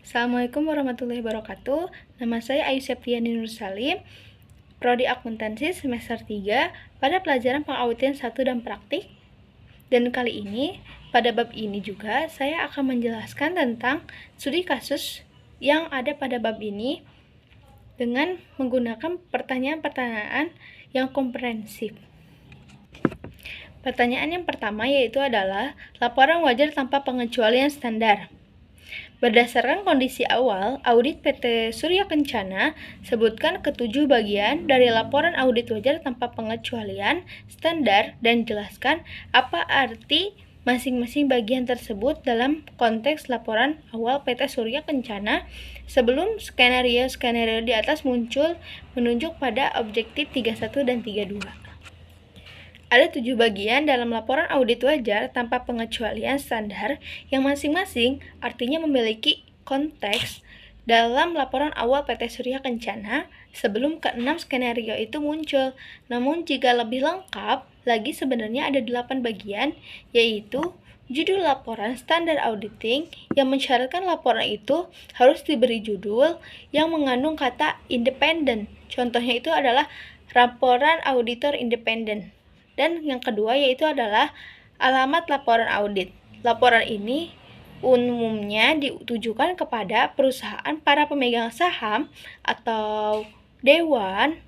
Assalamualaikum warahmatullahi wabarakatuh. Nama saya Ayu Septiani Nur Salim, Prodi Akuntansi semester 3 pada pelajaran pengauditen 1 dan praktik. Dan kali ini, pada bab ini juga saya akan menjelaskan tentang studi kasus yang ada pada bab ini dengan menggunakan pertanyaan-pertanyaan yang komprehensif. Pertanyaan yang pertama yaitu adalah laporan wajar tanpa pengecualian standar. Berdasarkan kondisi awal, audit PT Surya Kencana sebutkan ketujuh bagian dari laporan audit wajar tanpa pengecualian standar dan jelaskan apa arti masing-masing bagian tersebut dalam konteks laporan awal PT Surya Kencana sebelum skenario-skenario di atas muncul menunjuk pada objektif 31 dan 32. Ada 7 bagian dalam laporan audit wajar tanpa pengecualian standar yang masing-masing artinya memiliki konteks dalam laporan awal PT Surya Kencana sebelum ke-6 skenario itu muncul. Namun jika lebih lengkap lagi sebenarnya ada 8 bagian, yaitu judul laporan standar auditing yang mensyaratkan laporan itu harus diberi judul yang mengandung kata independen. Contohnya itu adalah laporan auditor independen. Dan yang kedua yaitu adalah alamat laporan audit. Laporan ini umumnya ditujukan kepada perusahaan para pemegang saham atau dewan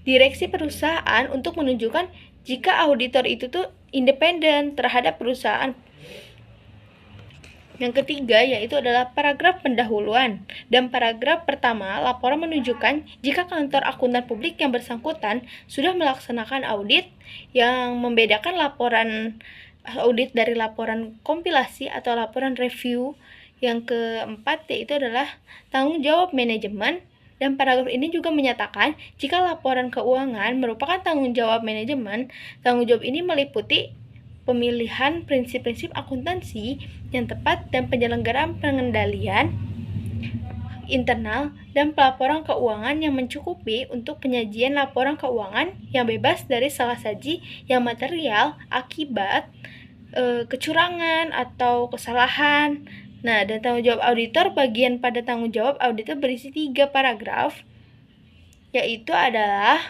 direksi perusahaan untuk menunjukkan jika auditor itu tuh independen terhadap perusahaan. Yang ketiga yaitu adalah paragraf pendahuluan. Dan paragraf pertama, laporan menunjukkan jika kantor akuntan publik yang bersangkutan sudah melaksanakan audit yang membedakan laporan audit dari laporan kompilasi atau laporan review. Yang keempat yaitu adalah tanggung jawab manajemen. Dan paragraf ini juga menyatakan jika laporan keuangan merupakan tanggung jawab manajemen, tanggung jawab ini meliputi pemilihan prinsip-prinsip akuntansi yang tepat dan penyelenggaraan pengendalian internal dan pelaporan keuangan yang mencukupi untuk penyajian laporan keuangan yang bebas dari salah saji yang material akibat kecurangan atau kesalahan. Nah, dan tanggung jawab auditor, bagian pada tanggung jawab auditor berisi 3 paragraf, yaitu adalah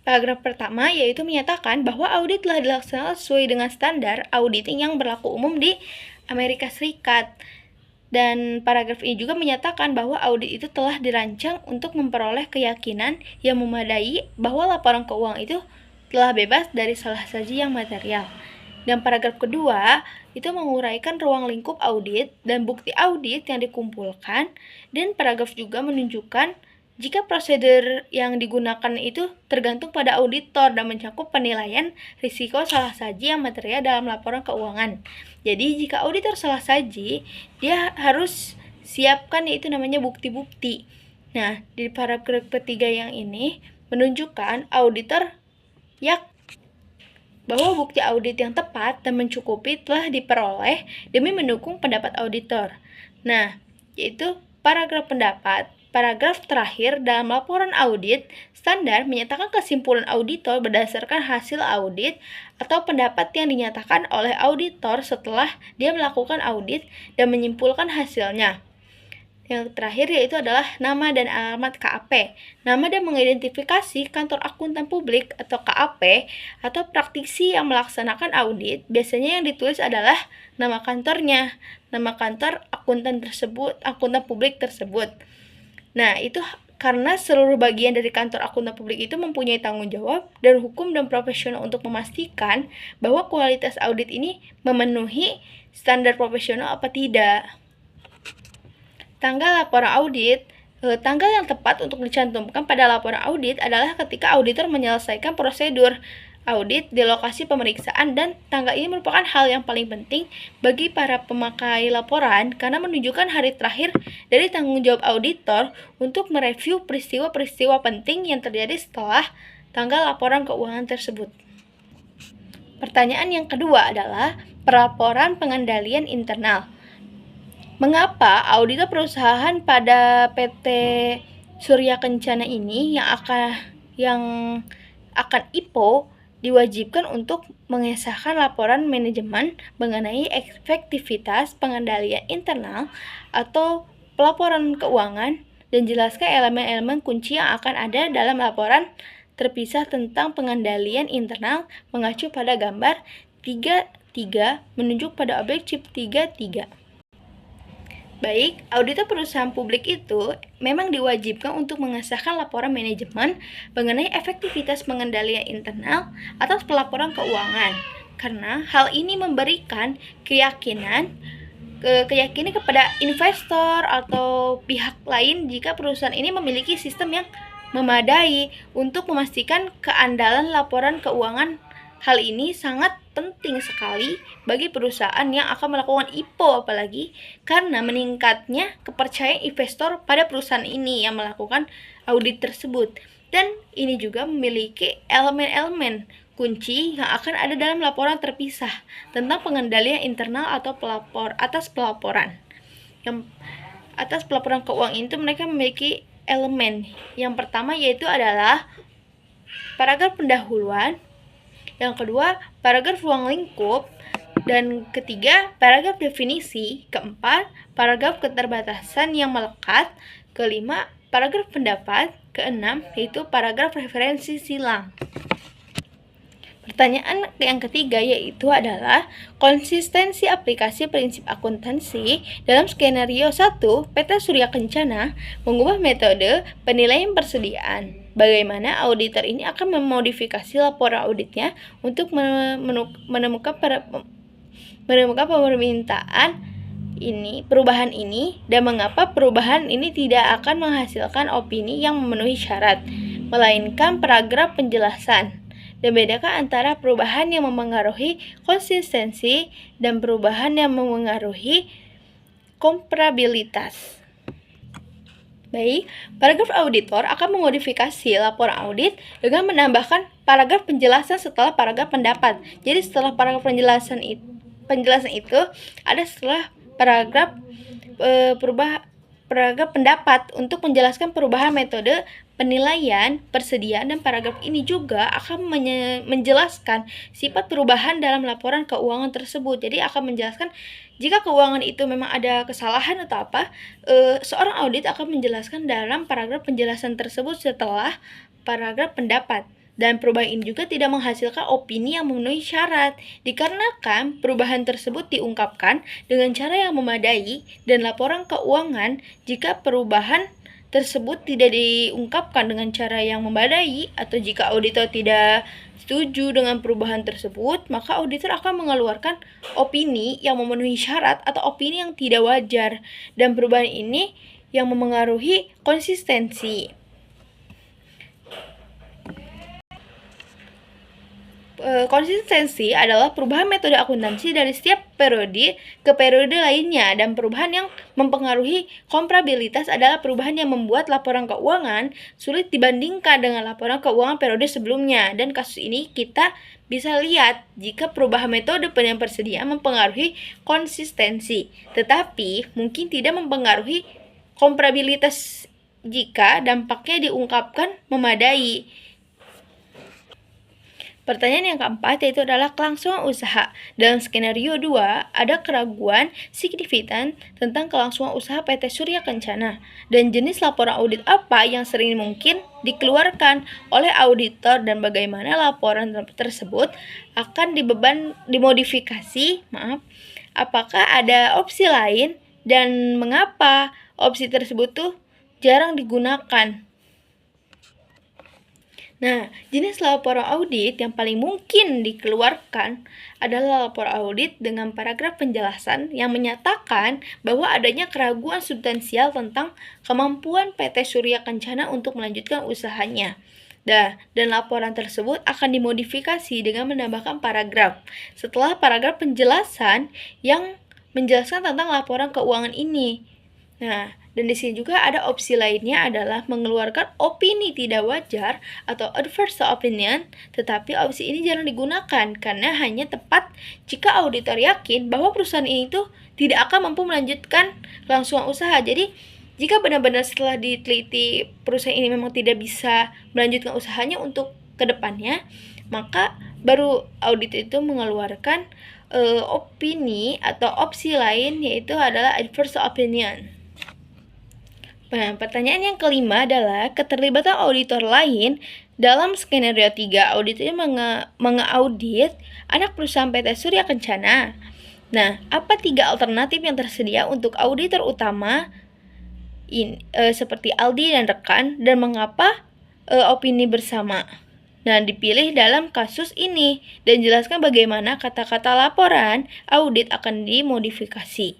paragraf pertama yaitu menyatakan bahwa audit telah dilaksanakan sesuai dengan standar auditing yang berlaku umum di Amerika Serikat. Dan paragraf ini juga menyatakan bahwa audit itu telah dirancang untuk memperoleh keyakinan yang memadai bahwa laporan keuangan itu telah bebas dari salah saji yang material. Dan paragraf kedua itu menguraikan ruang lingkup audit dan bukti audit yang dikumpulkan. Dan paragraf juga menunjukkan jika prosedur yang digunakan itu tergantung pada auditor dan mencakup penilaian risiko salah saji yang material dalam laporan keuangan. Jadi jika auditor salah saji, dia harus siapkan yaitu namanya bukti-bukti. Nah, di paragraf ketiga yang ini menunjukkan auditor bahwa bukti audit yang tepat dan mencukupi telah diperoleh demi mendukung pendapat auditor. Nah, yaitu paragraf pendapat. Paragraf terakhir dalam laporan audit standar menyatakan kesimpulan auditor berdasarkan hasil audit atau pendapat yang dinyatakan oleh auditor setelah dia melakukan audit dan menyimpulkan hasilnya. Yang terakhir yaitu adalah nama dan alamat KAP. Nama dan mengidentifikasi kantor akuntan publik atau KAP atau praktisi yang melaksanakan audit. Biasanya yang ditulis adalah nama kantornya, nama kantor akuntan tersebut, akuntan publik tersebut. Nah, itu karena seluruh bagian dari kantor akuntan publik itu mempunyai tanggung jawab dan hukum dan profesional untuk memastikan bahwa kualitas audit ini memenuhi standar profesional apa tidak. Tanggal laporan audit, tanggal yang tepat untuk dicantumkan pada laporan audit adalah ketika auditor menyelesaikan prosedur audit di lokasi pemeriksaan, dan tanggal ini merupakan hal yang paling penting bagi para pemakai laporan karena menunjukkan hari terakhir dari tanggung jawab auditor untuk mereview peristiwa-peristiwa penting yang terjadi setelah tanggal laporan keuangan tersebut. Pertanyaan yang kedua adalah pelaporan pengendalian internal. Mengapa auditor perusahaan pada PT Surya Kencana ini yang akan IPO diwajibkan untuk mengesahkan laporan manajemen mengenai efektivitas pengendalian internal atau pelaporan keuangan dan jelaskan elemen-elemen kunci yang akan ada dalam laporan terpisah tentang pengendalian internal mengacu pada gambar 3.3 menunjuk pada objek 3.3. Baik, auditor perusahaan publik itu memang diwajibkan untuk mengesahkan laporan manajemen mengenai efektivitas pengendalian internal atas pelaporan keuangan, karena hal ini memberikan keyakinan kepada investor atau pihak lain jika perusahaan ini memiliki sistem yang memadai untuk memastikan keandalan laporan keuangan. Hal ini sangat penting sekali bagi perusahaan yang akan melakukan IPO, apalagi karena meningkatnya kepercayaan investor pada perusahaan ini yang melakukan audit tersebut. Dan ini juga memiliki elemen-elemen kunci yang akan ada dalam laporan terpisah tentang pengendalian internal atau atas pelaporan. Yang atas pelaporan keuangan itu mereka memiliki elemen. Yang pertama yaitu adalah paragraf pendahuluan, yang kedua paragraf ruang lingkup, dan ketiga paragraf definisi, keempat paragraf keterbatasan yang melekat, kelima paragraf pendapat, keenam yaitu paragraf referensi silang. Pertanyaan yang ketiga yaitu adalah konsistensi aplikasi prinsip akuntansi dalam skenario 1 PT Surya Kencana mengubah metode penilaian persediaan. Bagaimana auditor ini akan memodifikasi laporan auditnya untuk menemukan permintaan perubahan ini, dan mengapa perubahan ini tidak akan menghasilkan opini yang memenuhi syarat, melainkan paragraf penjelasan. Dan bedakan antara perubahan yang memengaruhi konsistensi dan perubahan yang memengaruhi komparabilitas. Baik, paragraf auditor akan memodifikasi laporan audit dengan menambahkan paragraf penjelasan setelah paragraf pendapat. Jadi setelah paragraf penjelasan itu ada setelah paragraf paragraf pendapat untuk menjelaskan perubahan metode penilaian persediaan, dan paragraf ini juga akan menjelaskan sifat perubahan dalam laporan keuangan tersebut. Jadi akan menjelaskan jika keuangan itu memang ada kesalahan atau apa, seorang audit akan menjelaskan dalam paragraf penjelasan tersebut setelah paragraf pendapat. Dan perubahan ini juga tidak menghasilkan opini yang memenuhi syarat, dikarenakan perubahan tersebut diungkapkan dengan cara yang memadai dan laporan keuangan. Jika perubahan tersebut tidak diungkapkan dengan cara yang memadai, atau jika auditor tidak setuju dengan perubahan tersebut, maka auditor akan mengeluarkan opini yang memenuhi syarat atau opini yang tidak wajar, dan perubahan ini yang memengaruhi konsistensi. Konsistensi adalah perubahan metode akuntansi dari setiap periode ke periode lainnya, dan perubahan yang mempengaruhi komparabilitas adalah perubahan yang membuat laporan keuangan sulit dibandingkan dengan laporan keuangan periode sebelumnya. Dan kasus ini kita bisa lihat jika perubahan metode penilaian persediaan mempengaruhi konsistensi, tetapi mungkin tidak mempengaruhi komparabilitas jika dampaknya diungkapkan memadai. Pertanyaan yang keempat yaitu adalah kelangsungan usaha. Dalam skenario 2, ada keraguan signifikan tentang kelangsungan usaha PT Surya Kencana, dan jenis laporan audit apa yang sering mungkin dikeluarkan oleh auditor, dan bagaimana laporan tersebut akan dimodifikasi. Apakah ada opsi lain, dan mengapa opsi tersebut tuh jarang digunakan? Nah, jenis laporan audit yang paling mungkin dikeluarkan adalah laporan audit dengan paragraf penjelasan yang menyatakan bahwa adanya keraguan substansial tentang kemampuan PT Surya Kencana untuk melanjutkan usahanya. Dan laporan tersebut akan dimodifikasi dengan menambahkan paragraf setelah paragraf penjelasan yang menjelaskan tentang laporan keuangan ini. Nah, dan di sini juga ada opsi lainnya adalah mengeluarkan opini tidak wajar atau adverse opinion, tetapi opsi ini jarang digunakan karena hanya tepat jika auditor yakin bahwa perusahaan ini tuh tidak akan mampu melanjutkan kelangsungan usaha. Jadi, jika benar-benar setelah diteliti perusahaan ini memang tidak bisa melanjutkan usahanya untuk kedepannya, maka baru audit itu mengeluarkan opini atau opsi lain, yaitu adalah adverse opinion. Nah, pertanyaan yang kelima adalah keterlibatan auditor lain dalam skenario 3. Auditornya mengaudit anak perusahaan PT Surya Kencana. Nah, apa 3 alternatif yang tersedia untuk auditor utama seperti Aldi dan rekan, dan mengapa opini bersama? Nah, dipilih dalam kasus ini dan jelaskan bagaimana kata-kata laporan audit akan dimodifikasi.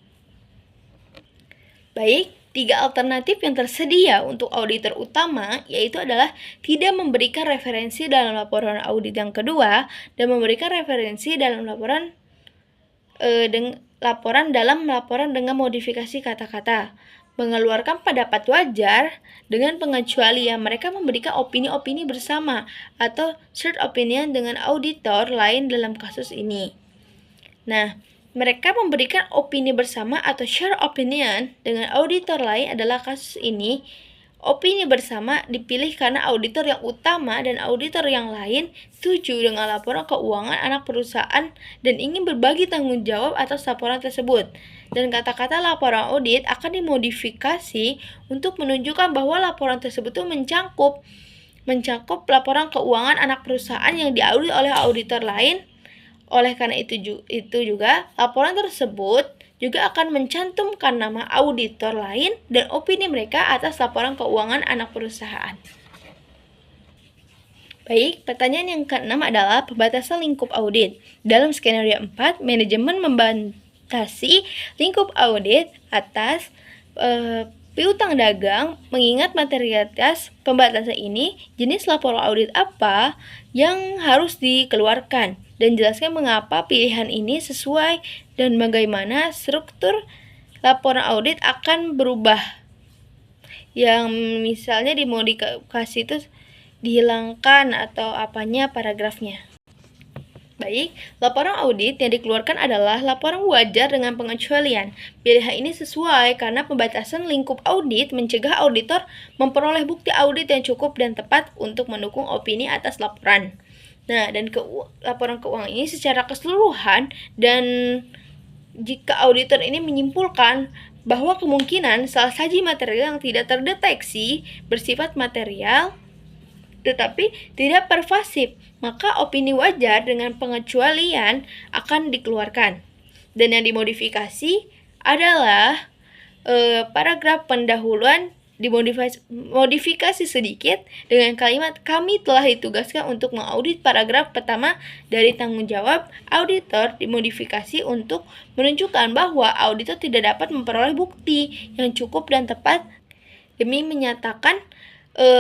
Baik, 3 alternatif yang tersedia untuk auditor utama yaitu adalah tidak memberikan referensi dalam laporan audit yang kedua dan memberikan referensi dalam laporan dengan modifikasi kata-kata, mengeluarkan pendapat wajar dengan pengecualian mereka memberikan opini-opini bersama atau shared opinion dengan auditor lain dalam kasus ini. Nah, mereka memberikan opini bersama atau share opinion dengan auditor lain adalah kasus ini. Opini bersama dipilih karena auditor yang utama dan auditor yang lain setuju dengan laporan keuangan anak perusahaan dan ingin berbagi tanggung jawab atas laporan tersebut. Dan kata-kata laporan audit akan dimodifikasi untuk menunjukkan bahwa laporan tersebut itu mencakup laporan keuangan anak perusahaan yang diaudit oleh auditor lain. Oleh karena itu juga, laporan tersebut juga akan mencantumkan nama auditor lain dan opini mereka atas laporan keuangan anak perusahaan. Baik, pertanyaan yang keenam adalah pembatasan lingkup audit. Dalam skenario 4, manajemen membatasi lingkup audit atas piutang dagang. Mengingat materialitas pembatasan ini, jenis laporan audit apa yang harus dikeluarkan, dan jelaskan mengapa pilihan ini sesuai dan bagaimana struktur laporan audit akan berubah. Yang misalnya dimodifikasi itu dihilangkan atau apanya paragrafnya. Baik, laporan audit yang dikeluarkan adalah laporan wajar dengan pengecualian. Pilihan ini sesuai karena pembatasan lingkup audit mencegah auditor memperoleh bukti audit yang cukup dan tepat untuk mendukung opini atas laporan. Nah, dan laporan keuangan ini secara keseluruhan, dan jika auditor ini menyimpulkan bahwa kemungkinan salah saji material yang tidak terdeteksi bersifat material tetapi tidak pervasif, maka opini wajar dengan pengecualian akan dikeluarkan. Dan yang dimodifikasi adalah paragraf pendahuluan dimodifikasi sedikit dengan kalimat kami telah ditugaskan untuk mengaudit. Paragraf pertama dari tanggung jawab auditor dimodifikasi untuk menunjukkan bahwa auditor tidak dapat memperoleh bukti yang cukup dan tepat demi menyatakan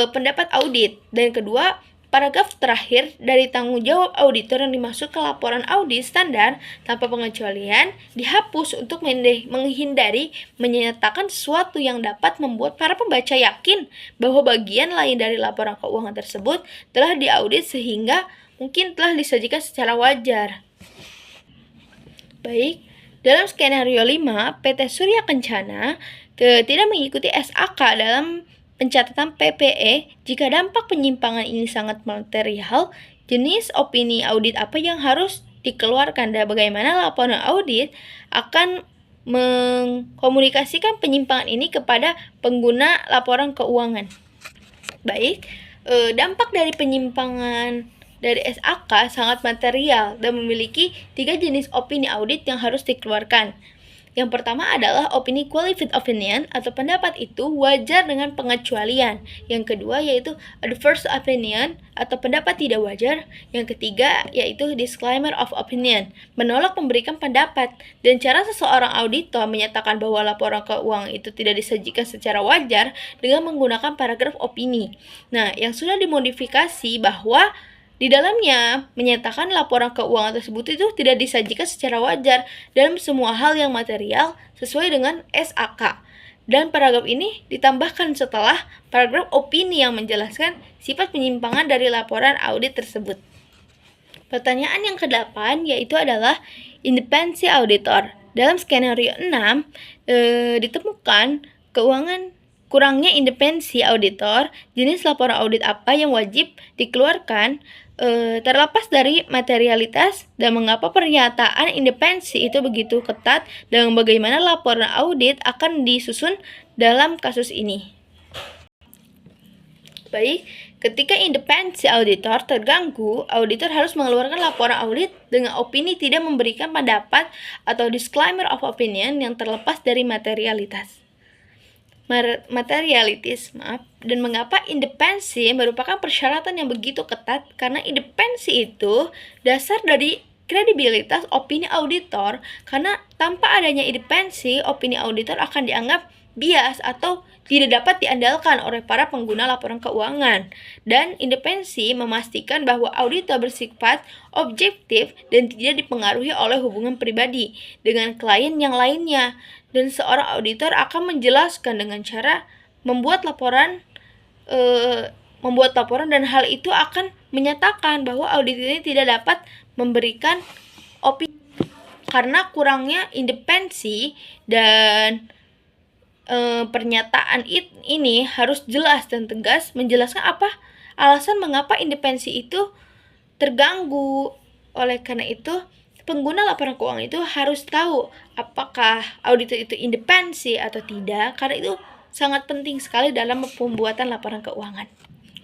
pendapat audit. Dan kedua, paragraf terakhir dari tanggung jawab auditor yang dimaksud ke laporan audit standar tanpa pengecualian dihapus untuk menghindari menyatakan sesuatu yang dapat membuat para pembaca yakin bahwa bagian lain dari laporan keuangan tersebut telah diaudit sehingga mungkin telah disajikan secara wajar. Baik, dalam skenario 5, PT Surya Kencana tidak mengikuti SAK dalam pencatatan PPE. Jika dampak penyimpangan ini sangat material, jenis opini audit apa yang harus dikeluarkan dan bagaimana laporan audit akan mengkomunikasikan penyimpangan ini kepada pengguna laporan keuangan. Baik, dampak dari penyimpangan dari SAK sangat material dan memiliki 3 jenis opini audit yang harus dikeluarkan. Yang pertama adalah opini qualified opinion atau pendapat itu wajar dengan pengecualian. Yang kedua yaitu adverse opinion atau pendapat tidak wajar. Yang ketiga yaitu disclaimer of opinion, menolak memberikan pendapat. Dan cara seseorang auditor menyatakan bahwa laporan keuangan itu tidak disajikan secara wajar dengan menggunakan paragraf opini. Nah, yang sudah dimodifikasi bahwa di dalamnya menyatakan laporan keuangan tersebut itu tidak disajikan secara wajar dalam semua hal yang material sesuai dengan SAK. Dan paragraf ini ditambahkan setelah paragraf opini yang menjelaskan sifat penyimpangan dari laporan audit tersebut. Pertanyaan yang ke-8 yaitu adalah independensi auditor. Dalam skenario 6 ditemukan kurangnya independensi auditor. Jenis laporan audit apa yang wajib dikeluarkan? Terlepas dari materialitas dan mengapa pernyataan independensi itu begitu ketat dan bagaimana laporan audit akan disusun dalam kasus ini. Baik, ketika independensi auditor terganggu, auditor harus mengeluarkan laporan audit dengan opini tidak memberikan pendapat atau disclaimer of opinion yang terlepas dari materialitas. Dan mengapa independensi merupakan persyaratan yang begitu ketat? Karena independensi itu dasar dari kredibilitas opini auditor, karena tanpa adanya independensi, opini auditor akan dianggap bias atau tidak dapat diandalkan oleh para pengguna laporan keuangan. Dan independensi memastikan bahwa auditor bersifat objektif dan tidak dipengaruhi oleh hubungan pribadi dengan klien yang lainnya. Dan seorang auditor akan menjelaskan dengan cara membuat laporan dan hal itu akan menyatakan bahwa audit ini tidak dapat memberikan opini karena kurangnya independensi. Dan pernyataan ini harus jelas dan tegas menjelaskan apa alasan mengapa independensi itu terganggu. Oleh karena itu, pengguna laporan keuangan itu harus tahu apakah auditor itu independensi atau tidak, karena itu sangat penting sekali dalam pembuatan laporan keuangan.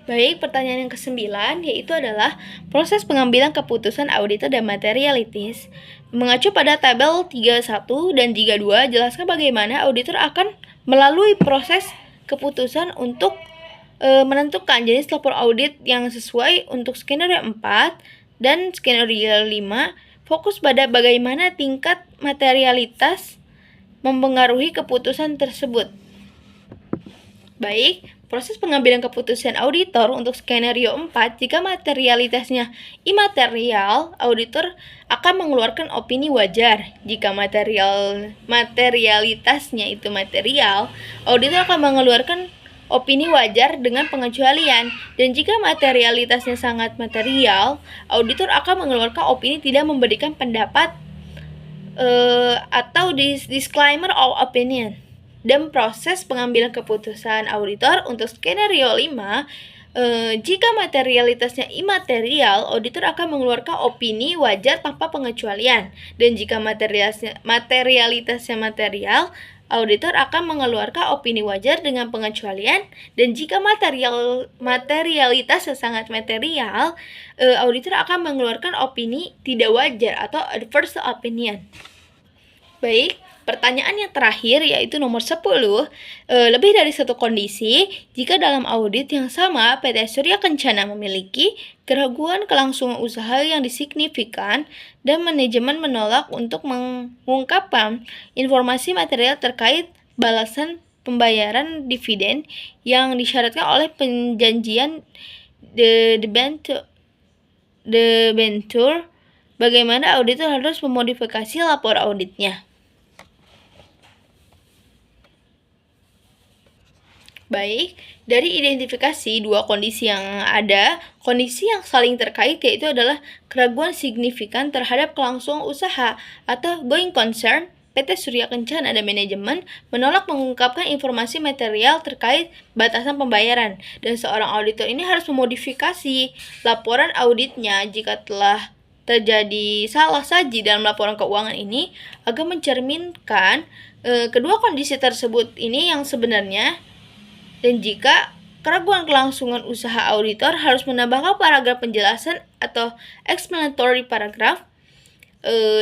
Baik, pertanyaan yang ke-9 yaitu adalah proses pengambilan keputusan auditor dan materialities. Mengacu pada tabel 31 dan 32, jelaskan bagaimana auditor akan melalui proses keputusan untuk menentukan jenis laporan audit yang sesuai untuk skenario 4 dan skenario 5. Fokus pada bagaimana tingkat materialitas mempengaruhi keputusan tersebut. Baik, proses pengambilan keputusan auditor untuk skenario 4, jika materialitasnya imaterial, auditor akan mengeluarkan opini wajar. Jika materialitasnya itu material, auditor akan mengeluarkan opini wajar dengan pengecualian. Dan jika materialitasnya sangat material, auditor akan mengeluarkan opini tidak memberikan pendapat atau disclaimer of opinion. Dan proses pengambilan keputusan auditor untuk skenario 5, jika materialitasnya imaterial, auditor akan mengeluarkan opini wajar tanpa pengecualian. Dan jika materialitasnya material, auditor akan mengeluarkan opini wajar dengan pengecualian. Dan jika materialitasnya sangat material, auditor akan mengeluarkan opini tidak wajar atau adverse opinion. Baik, pertanyaan yang terakhir yaitu nomor 10, lebih dari satu kondisi jika dalam audit yang sama PT Surya Kencana memiliki keraguan kelangsungan usaha yang signifikan dan manajemen menolak untuk mengungkapkan informasi material terkait balasan pembayaran dividen yang disyaratkan oleh perjanjian debenture. Bagaimana auditor harus memodifikasi lapor auditnya? Baik, dari identifikasi dua kondisi yang ada, kondisi yang saling terkait yaitu adalah keraguan signifikan terhadap kelangsungan usaha atau going concern. PT Surya Kencana dan manajemen menolak mengungkapkan informasi material terkait batasan pembayaran, dan seorang auditor ini harus memodifikasi laporan auditnya jika telah terjadi salah saji dalam laporan keuangan ini agar mencerminkan kedua kondisi tersebut ini yang sebenarnya. Dan jika keraguan kelangsungan usaha, auditor harus menambahkan paragraf penjelasan atau explanatory paragraph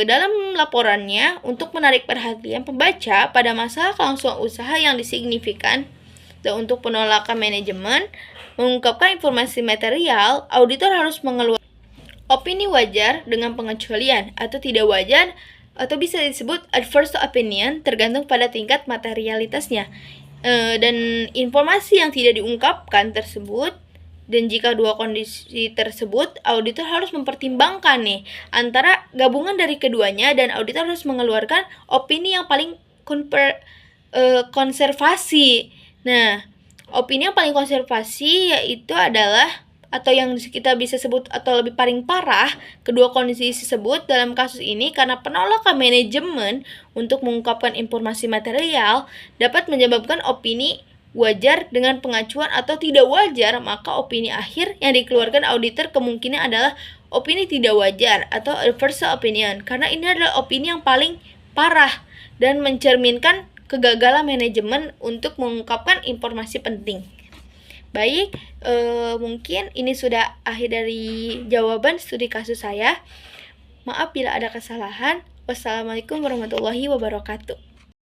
dalam laporannya untuk menarik perhatian pembaca pada masalah kelangsungan usaha yang signifikan. Dan untuk penolakan manajemen mengungkapkan informasi material, auditor harus mengeluarkan opini wajar dengan pengecualian atau tidak wajar atau bisa disebut adverse opinion tergantung pada tingkat materialitasnya. Dan informasi yang tidak diungkapkan tersebut. Dan jika dua kondisi tersebut, auditor harus mempertimbangkan antara gabungan dari keduanya, dan auditor harus mengeluarkan opini yang paling konservasi. Nah, opini yang paling konservasi yaitu adalah, atau yang kita bisa sebut atau lebih paling parah, kedua kondisi tersebut dalam kasus ini karena penolakan manajemen untuk mengungkapkan informasi material dapat menyebabkan opini wajar dengan pengacuan atau tidak wajar, maka opini akhir yang dikeluarkan auditor kemungkinan adalah opini tidak wajar atau adverse opinion, karena ini adalah opini yang paling parah dan mencerminkan kegagalan manajemen untuk mengungkapkan informasi penting. Baik, mungkin ini sudah akhir dari jawaban studi kasus saya. Maaf bila ada kesalahan. Wassalamualaikum warahmatullahi wabarakatuh.